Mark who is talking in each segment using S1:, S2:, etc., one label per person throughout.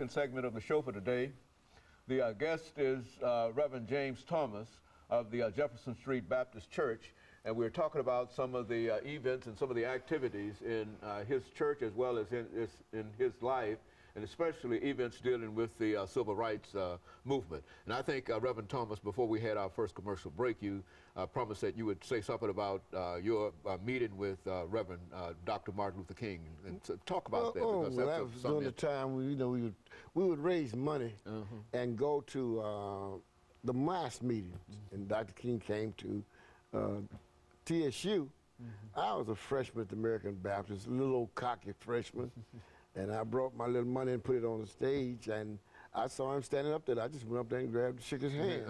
S1: second segment of the show for today. The guest is Reverend JThomas2 of the Jefferson Street Baptist Church, and we're talking about some of the events and some of the activities in his church as well as in his life, and especially events dealing with the civil rights movement. And I think, Reverend Thomas, before we had our first commercial break, you promised that you would say something about your meeting with Reverend Dr. Martin Luther King, and talk about that. Because
S2: that was during the time we would raise money and go to the mass meetings, and Dr. King came to TSU. I was a freshman at the American Baptist, a little old cocky freshman. And I brought my little money and put it on the stage, and I saw him standing up there. I just went up there and grabbed, shook his hand.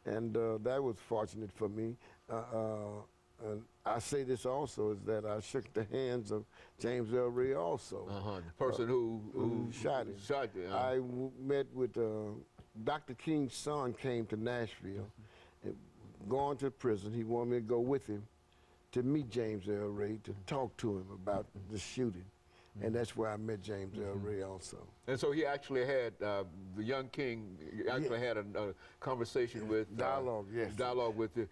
S2: And that was fortunate for me. And I say this also, is that I shook the hands of James L. Ray also.
S1: The person who
S2: shot him.
S1: Shot him.
S2: I met with, Dr. King's son came to Nashville, going to prison. He wanted me to go with him to meet James L. Ray, to talk to him about the shooting. And that's where I met James L. Ray also.
S1: And so he actually had, the young King actually had a conversation with...
S2: Dialogue, yes.
S1: Dialogue with you.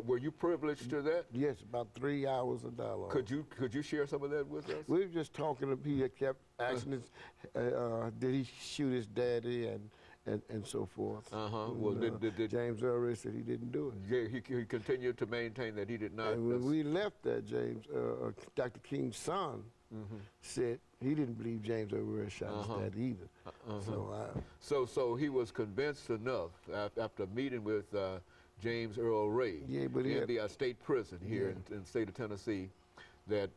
S1: Were you privileged to that?
S2: Yes, about 3 hours of dialogue.
S1: Could you share some of that with us?
S2: We were just talking, he kept asking us, did he shoot his daddy and so forth.
S1: Well, did
S2: James L. Ray said he didn't do it.
S1: Yeah, he continued to maintain that he did not.
S2: And when we left that, Dr. King's son, said he didn't believe James L. Ray shot his dad either.
S1: So he was convinced enough after meeting with James Earl Ray in the state prison here in the state of Tennessee, that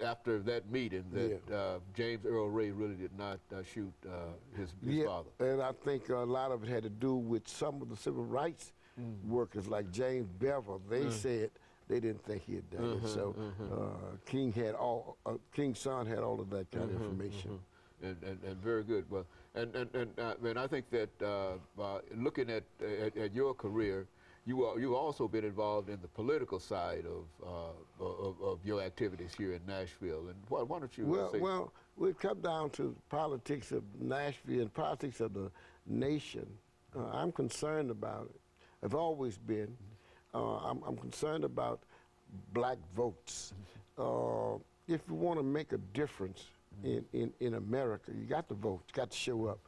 S1: after that meeting that James Earl Ray really did not shoot his father.
S2: And I think a lot of it had to do with some of the civil rights workers like James Bevel. They said they didn't think he had done it. So King's son had all of that kind of information.
S1: And very good. Well, and I think that looking at your career, you've also been involved in the political side of your activities here in Nashville. And why don't you say?
S2: Well, we come down to politics of Nashville and politics of the nation. I'm concerned about it. I've always been. I'm concerned about black votes. If you want to make a difference in America, you got to vote. You got to show up.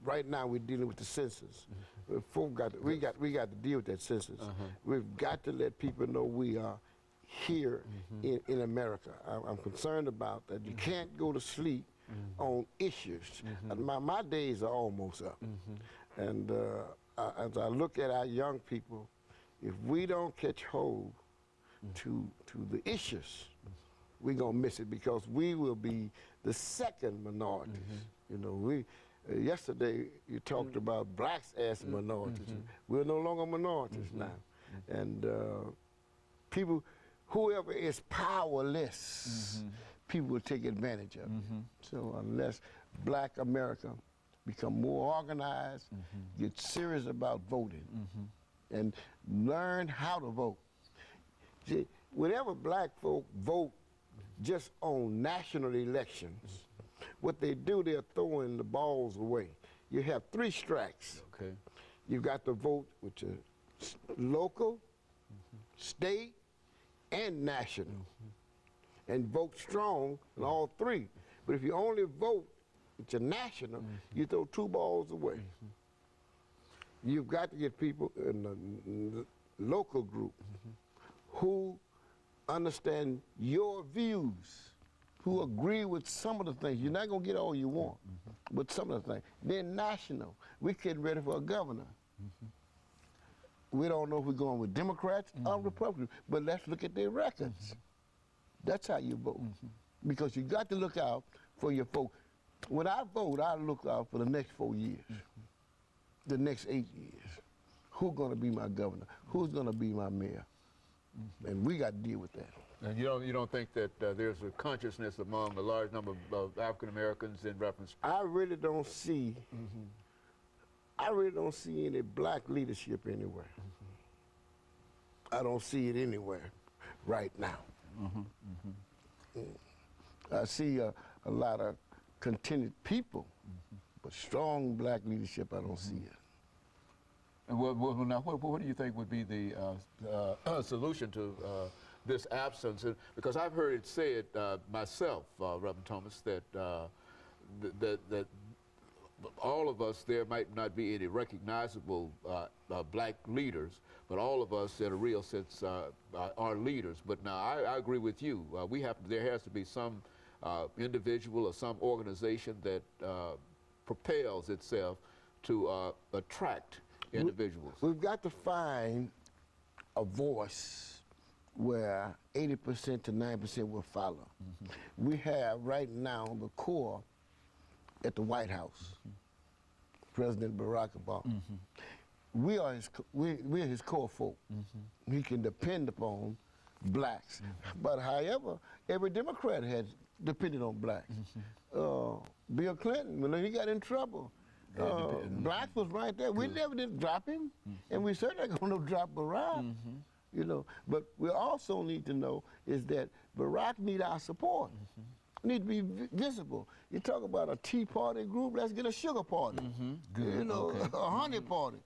S2: Right now, we're dealing with the census. We got to deal with that census. We've got to let people know we are here in America. I'm concerned about that. You can't go to sleep on issues. My days are almost up. And as I look at our young people, if we don't catch hold to the issues, we're going to miss it, because we will be the second minorities. You know, yesterday you talked about blacks as minorities. We're no longer minorities now. And people, whoever is powerless, people will take advantage of it. So unless black America become more organized, get serious about voting, and learn how to vote. See, whenever black folk vote just on national elections, what they do, they're throwing the balls away. You have 3 strikes. You've got to vote with your local, state, and national. And vote strong in all 3. But if you only vote with your national, you throw 2 balls away. You've got to get people in the local group who understand your views, who agree with some of the things. You're not going to get all you want, but some of the things. Then national, we're getting ready for a governor. We don't know if we're going with Democrats or Republicans, but let's look at their records. That's how you vote. Because you got to look out for your folk. When I vote, I look out for the next 4 years, the next 8 years. Who's going to be my governor? Who's going to be my mayor? And we got to deal with that.
S1: And you don't think that there's a consciousness among a large number of African Americans in reference?
S2: I really don't see. I really don't see any black leadership anywhere. I don't see it anywhere right now. I see a lot of contented people, but strong black leadership, I don't see it.
S1: And now, what do you think would be the solution to this absence? Because I've heard it said myself, Reverend Thomas, that that all of us, there might not be any recognizable black leaders, but all of us, in a real sense, are leaders. But now, I agree with you. There has to be some individual or some organization that propels itself to attract individuals.
S2: We've got to find a voice where 80% to 90% will follow. We have right now the core at the White House, President Barack Obama. We're his core folk. He can depend upon blacks. But however, every Democrat has depended on blacks. Bill Clinton, when he got in trouble, blacks was right there. We never did drop him, and we certainly going to drop Barack. You know, but we also need to know is that Barack need our support. Need to be visible. You talk about a Tea Party group, let's get a sugar party.
S1: Good.
S2: You know, a honey party.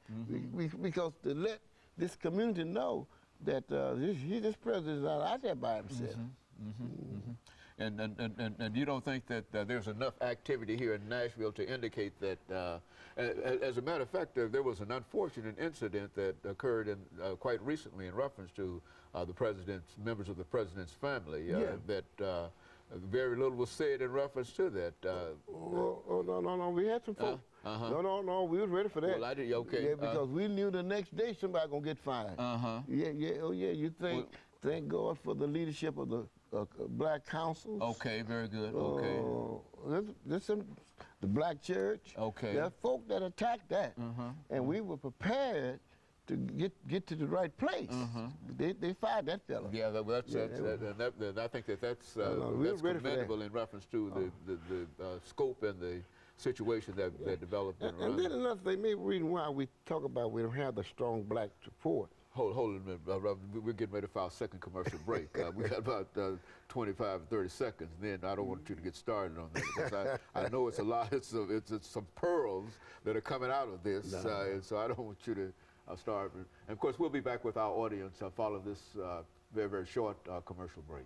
S2: Because to let this community know that this president is not out there by himself.
S1: And you don't think that there's enough activity here in Nashville to indicate that, as a matter of fact, there was an unfortunate incident that occurred quite recently in reference to members of the president's family, that very little was said in reference to that.
S2: No, we had some folks. No, we was ready for that.
S1: Well, okay.
S2: Yeah, because we knew the next day somebody gonna get fined. You think, thank God for the leadership of the black councils.
S1: Okay, very good.
S2: The black church.
S1: Okay.
S2: There are folk that attacked that, and we were prepared to get to the right place. They fired that fella.
S1: Yeah, I think that's commendable in reference to the scope and the situation that developed.
S2: And then another thing, maybe reason why we talk about we don't have the strong black support.
S1: Hold on a minute, we're getting ready for our second commercial break. We got about 25 or 30 seconds. Then I don't want you to get started on that because I know it's a lot. It's some pearls that are coming out of this, and so I don't want you to start. And of course, we'll be back with our audience following this very, very short commercial break.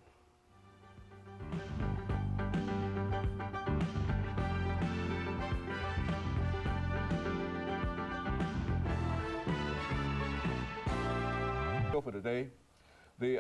S1: For today, the